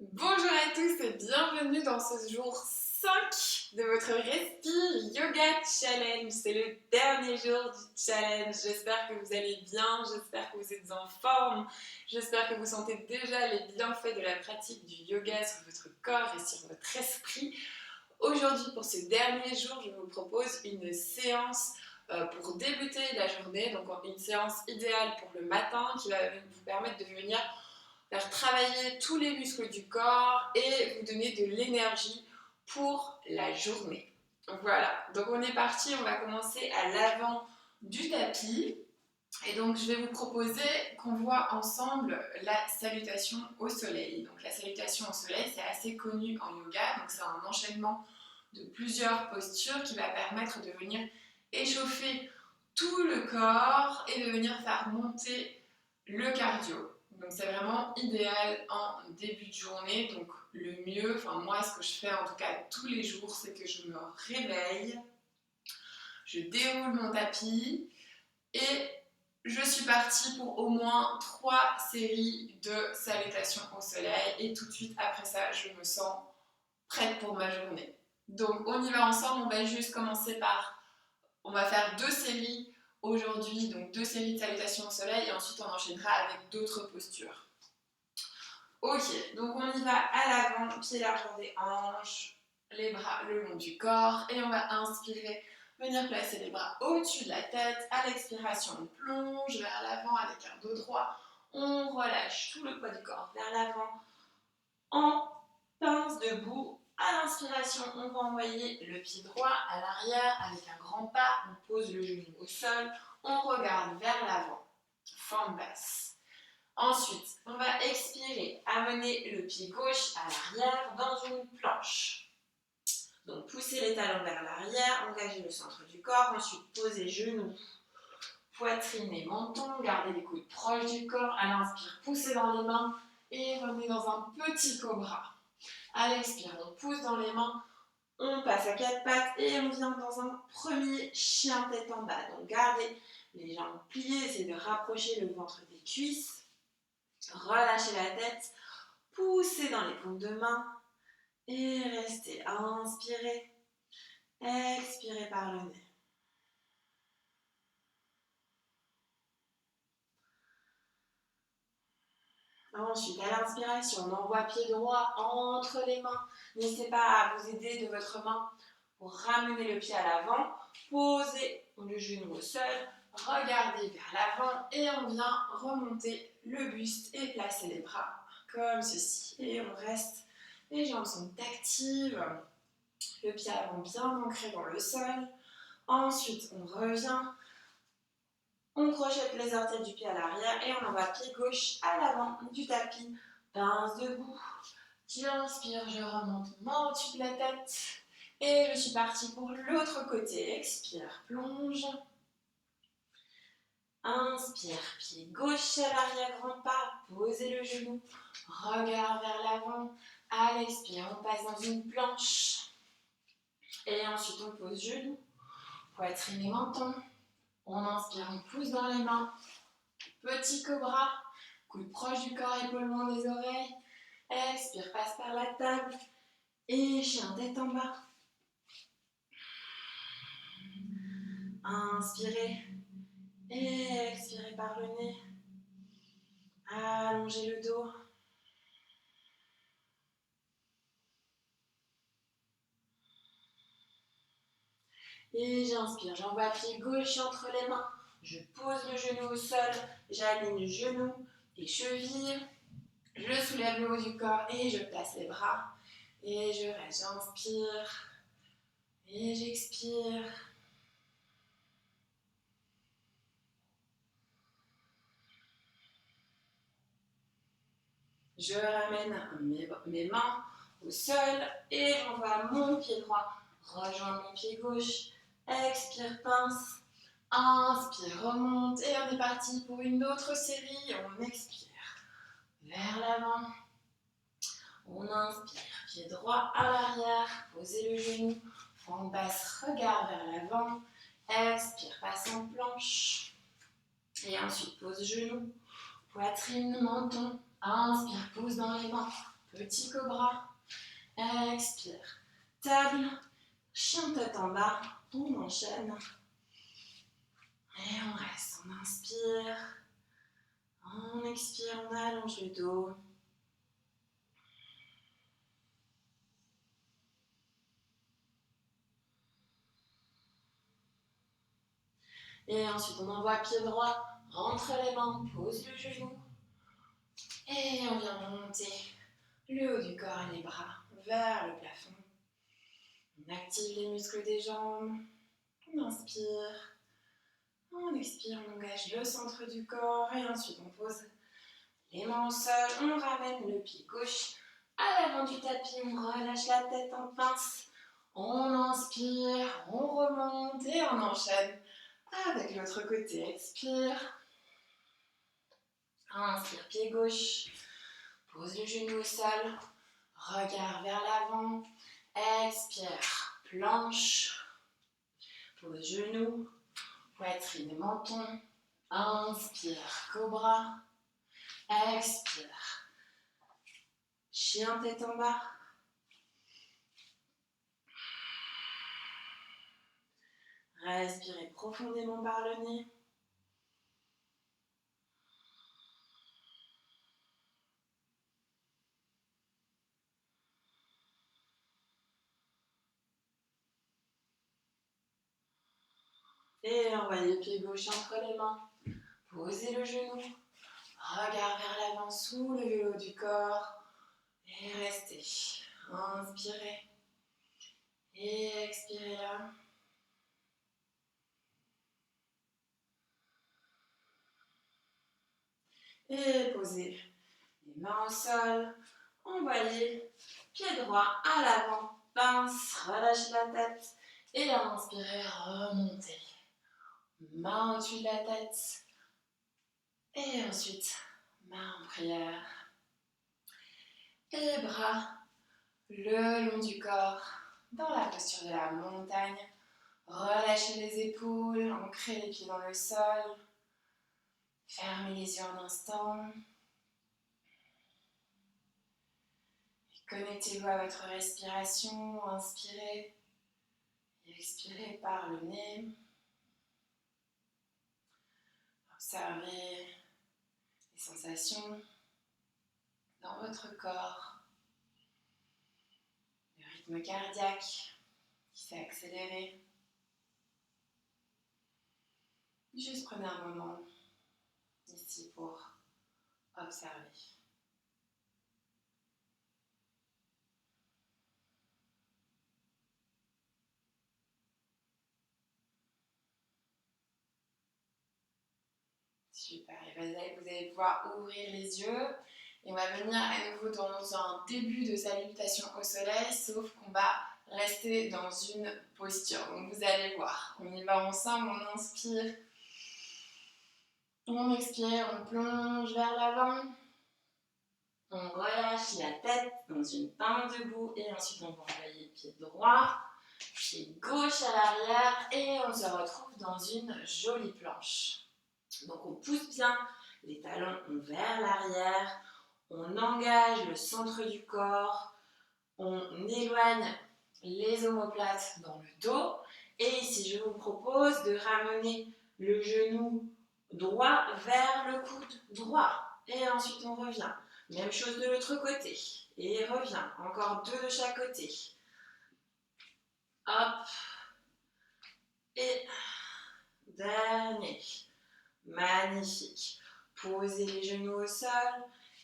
Bonjour à tous et bienvenue dans ce jour 5 de votre Respire Yoga Challenge. C'est le dernier jour du challenge. J'espère que vous allez bien, j'espère que vous êtes en forme, j'espère que vous sentez déjà les bienfaits de la pratique du yoga sur votre corps et sur votre esprit. Aujourd'hui, pour ce dernier jour, je vous propose une séance pour débuter la journée, donc une séance idéale pour le matin qui va vous permettre de venir faire travailler tous les muscles du corps et vous donner de l'énergie pour la journée. Voilà, donc on est parti, on va commencer à l'avant du tapis. Et donc je vais vous proposer qu'on voit ensemble la salutation au soleil. Donc la salutation au soleil, c'est assez connu en yoga, donc c'est un enchaînement de plusieurs postures qui va permettre de venir échauffer tout le corps et de venir faire monter le cardio. Donc c'est vraiment idéal en début de journée. Donc le mieux, enfin moi ce que je fais en tout cas tous les jours, c'est que je me réveille, je déroule mon tapis et je suis partie pour au moins 3 séries de salutations au soleil et tout de suite après ça, je me sens prête pour ma journée. Donc on y va ensemble, on va juste commencer par, on va faire 2 séries aujourd'hui, donc 2 séries de salutations au soleil et ensuite on enchaînera avec d'autres postures. Ok, donc on y va à l'avant, pieds largeur des hanches, les bras le long du corps et on va inspirer, venir placer les bras au-dessus de la tête. À l'expiration, on plonge vers l'avant avec un dos droit. On relâche tout le poids du corps vers l'avant en pince debout. À l'inspiration, on va envoyer le pied droit à l'arrière avec un grand pas. On pose le genou au sol. On regarde vers l'avant, forme basse. Ensuite, on va expirer, amener le pied gauche à l'arrière dans une planche. Donc, poussez les talons vers l'arrière, engagez le centre du corps. Ensuite, posez genoux, poitrine et menton. Gardez les coudes proches du corps. À l'inspire, poussez dans les mains et revenez dans un petit cobra. À l'expire, on pousse dans les mains, on passe à 4 pattes et on vient dans un premier chien tête en bas. Donc, gardez les jambes pliées, essayez de rapprocher le ventre des cuisses. Relâchez la tête, poussez dans les paumes de main et restez. Inspirez, expirez par le nez. Ensuite, à l'inspiration, on envoie pied droit entre les mains. N'hésitez pas à vous aider de votre main pour ramener le pied à l'avant. Posez le genou au sol, regardez vers l'avant et on vient remonter le buste et placer les bras comme ceci. Et on reste, les jambes sont actives, le pied avant bien ancré dans le sol. Ensuite, on revient, on crochette les orteils du pied à l'arrière et on envoie pied gauche à l'avant du tapis. Pince debout. J'inspire, je remonte main au-dessus de la tête. Et je suis partie pour l'autre côté. Expire, plonge. Inspire, pied gauche à l'arrière, grand pas. Posez le genou. Regard vers l'avant. À l'expire, on passe dans une planche. Et ensuite, on pose genou, poitrine et menton. On inspire, on pousse dans les mains. Petit cobra. Coude proche du corps, épaule loin des oreilles. Expire, passe par la table. Et chien tête en bas. Inspirez. Et expirez par le nez. Allongez le dos. Et j'inspire. J'envoie pied gauche entre les mains. Je pose le genou au sol. J'aligne genou et cheville. Je soulève le haut du corps et je place les bras. Et je reste. J'inspire. Et j'expire. Je ramène mes mains au sol et j'envoie mon pied droit rejoindre mon pied gauche. Expire, pince. Inspire, remonte. Et on est parti pour une autre série. On expire vers l'avant. On inspire, pied droit à l'arrière. Posez le genou. On passe, regard vers l'avant. Expire, passe en planche. Et ensuite, pose genou. Poitrine, menton. Inspire, pousse dans les mains. Petit cobra. Expire. Table. Chien tête en bas. On enchaîne. Et on reste. On inspire. On expire. On allonge le dos. Et ensuite, on envoie pied droit, rentre les mains, pose le genou. Et on vient monter le haut du corps et les bras vers le plafond. On active les muscles des jambes. On inspire. On expire, on engage le centre du corps. Et ensuite, on pose les mains au sol. On ramène le pied gauche à l'avant du tapis. On relâche la tête en pince. On inspire, on remonte et on enchaîne. Avec l'autre côté, expire. Inspire, pied gauche. Pose le genou au sol. Regard vers l'avant. Expire, planche. Pose genou. Poitrine et menton. Inspire, cobra. Expire. Chien tête en bas. Respirez profondément par le nez. Et envoyez le pied gauche entre les mains. Posez le genou. Regard vers l'avant, soulevez le haut du corps. Et restez. Inspirez. Et expirez là. Et posez les mains au sol. Envoyez. Pied droit à l'avant. Pince. Relâchez la tête. Et inspirez. Remontez. Main au-dessus de la tête. Et ensuite, main en prière. Et bras le long du corps. Dans la posture de la montagne. Relâchez les épaules. Ancrez les pieds dans le sol. Fermez les yeux un instant. Connectez-vous à votre respiration. Inspirez et expirez par le nez. Observez les sensations dans votre corps. Le rythme cardiaque qui s'est accéléré. Juste prenez un moment ici pour observer. Super, et vous allez pouvoir ouvrir les yeux et on va venir à nouveau dans un début de salutation au soleil, sauf qu'on va rester dans une posture. Donc vous allez voir, on y va ensemble, on inspire, on expire, on plonge vers l'avant, on relâche la tête dans une pente debout et ensuite on va envoyer le pied droit, pied gauche à l'arrière et on se retrouve dans une jolie planche. Donc on pousse bien les talons vers l'arrière, on engage le centre du corps, on éloigne les omoplates dans le dos. Et ici, je vous propose de ramener le genou droit vers le coude droit. Et ensuite, on revient. Même chose de l'autre côté. Et revient. Encore deux de chaque côté. Hop. Et dernier. Magnifique. Posez les genoux au sol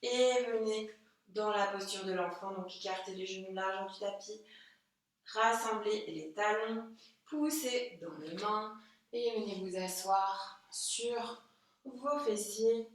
et venez dans la posture de l'enfant. Donc écartez les genoux large du tapis. Rassemblez les talons. Poussez dans les mains et venez vous asseoir sur vos fessiers,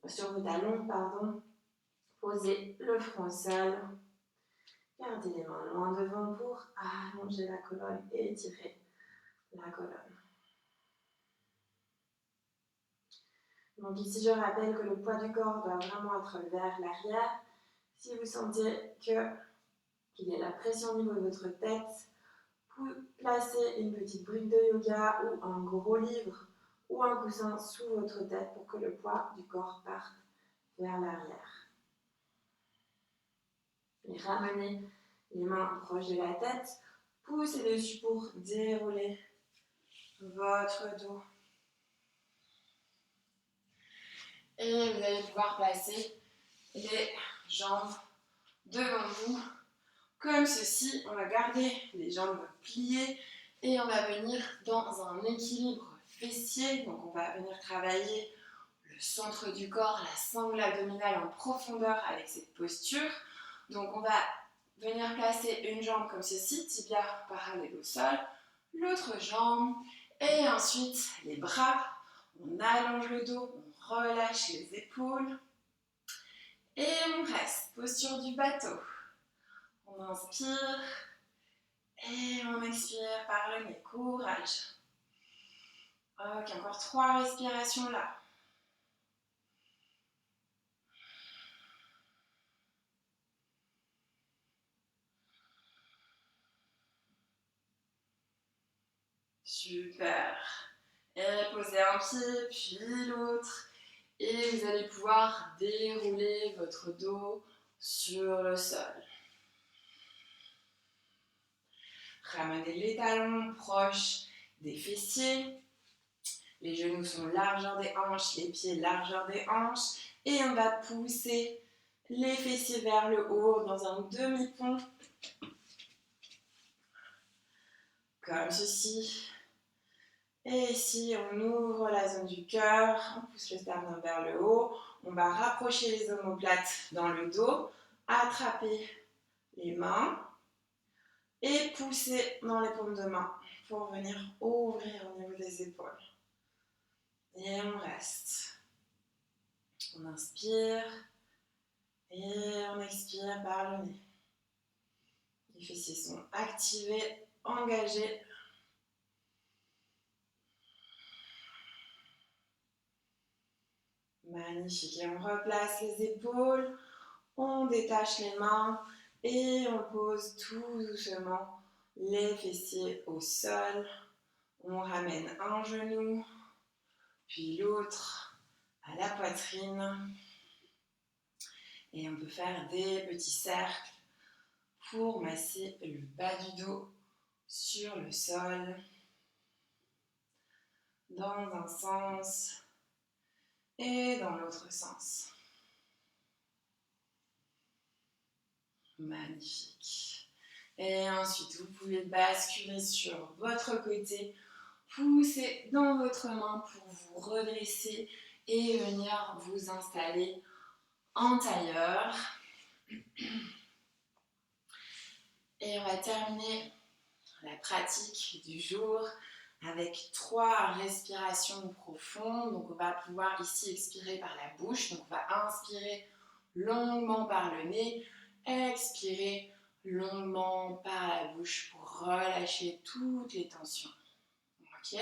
sur vos talons, pardon. Posez le front au sol. Gardez les mains loin devant pour allonger la colonne et étirer la colonne. Donc ici, je rappelle que le poids du corps doit vraiment être vers l'arrière. Si vous sentez qu'il y a la pression au niveau de votre tête, vous placez une petite brique de yoga ou un gros livre ou un coussin sous votre tête pour que le poids du corps parte vers l'arrière. Et ramenez les mains proches de la tête. Poussez dessus pour dérouler votre dos. Et vous allez pouvoir placer les jambes devant vous. Comme ceci, on va garder les jambes pliées et on va venir dans un équilibre fessier. Donc on va venir travailler le centre du corps, la sangle abdominale en profondeur avec cette posture. Donc on va venir placer une jambe comme ceci, tibia parallèle au sol, l'autre jambe et ensuite les bras. On allonge le dos, on relâche les épaules et on reste. Posture du bateau. On inspire et on expire par le nez. Courage. Ok, encore 3 respirations là. Super. Et posez un pied, puis l'autre. Et vous allez pouvoir dérouler votre dos sur le sol. Ramenez les talons proches des fessiers. Les genoux sont largeur des hanches, les pieds largeur des hanches. Et on va pousser les fessiers vers le haut dans un demi-pont. Comme ceci. Et ici, on ouvre la zone du cœur, on pousse le sternum vers le haut, on va rapprocher les omoplates dans le dos, attraper les mains et pousser dans les paumes de main pour venir ouvrir au niveau des épaules. Et on reste. On inspire et on expire par le nez. Les fessiers sont activés, engagés. Magnifique. Et on replace les épaules, on détache les mains et on pose tout doucement les fessiers au sol. On ramène un genou, puis l'autre à la poitrine. Et on peut faire des petits cercles pour masser le bas du dos sur le sol. Dans un sens et dans l'autre sens. Magnifique. Et ensuite, vous pouvez basculer sur votre côté, pousser dans votre main pour vous redresser et venir vous installer en tailleur. Et on va terminer la pratique du jour avec 3 respirations profondes. Donc on va pouvoir ici expirer par la bouche. Donc on va inspirer longuement par le nez, expirer longuement par la bouche pour relâcher toutes les tensions. Ok?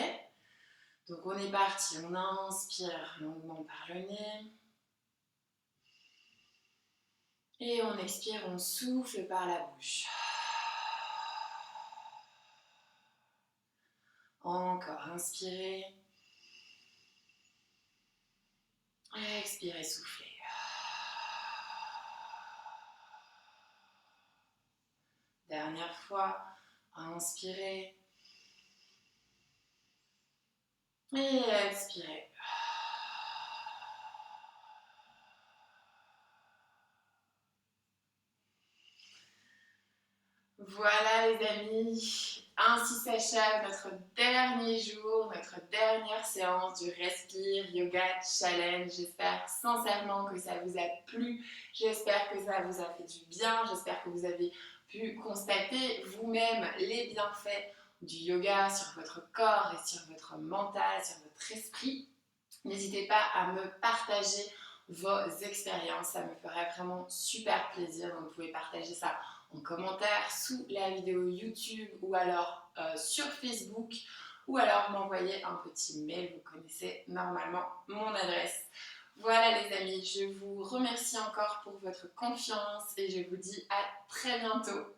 Donc on est parti, on inspire longuement par le nez. Et on expire, on souffle par la bouche. Encore, inspirez. Expirez, soufflez. Dernière fois, inspirez. Et expirez. Voilà les amis, ainsi s'achève notre dernier jour, notre dernière séance du Respire Yoga Challenge. J'espère sincèrement que ça vous a plu, j'espère que ça vous a fait du bien, j'espère que vous avez pu constater vous-même les bienfaits du yoga sur votre corps et sur votre mental, sur votre esprit. N'hésitez pas à me partager vos expériences, ça me ferait vraiment super plaisir. Donc vous pouvez partager ça en commentaire sous la vidéo YouTube ou alors sur Facebook ou alors m'envoyer un petit mail, vous connaissez normalement mon adresse. Voilà les amis, je vous remercie encore pour votre confiance et je vous dis à très bientôt.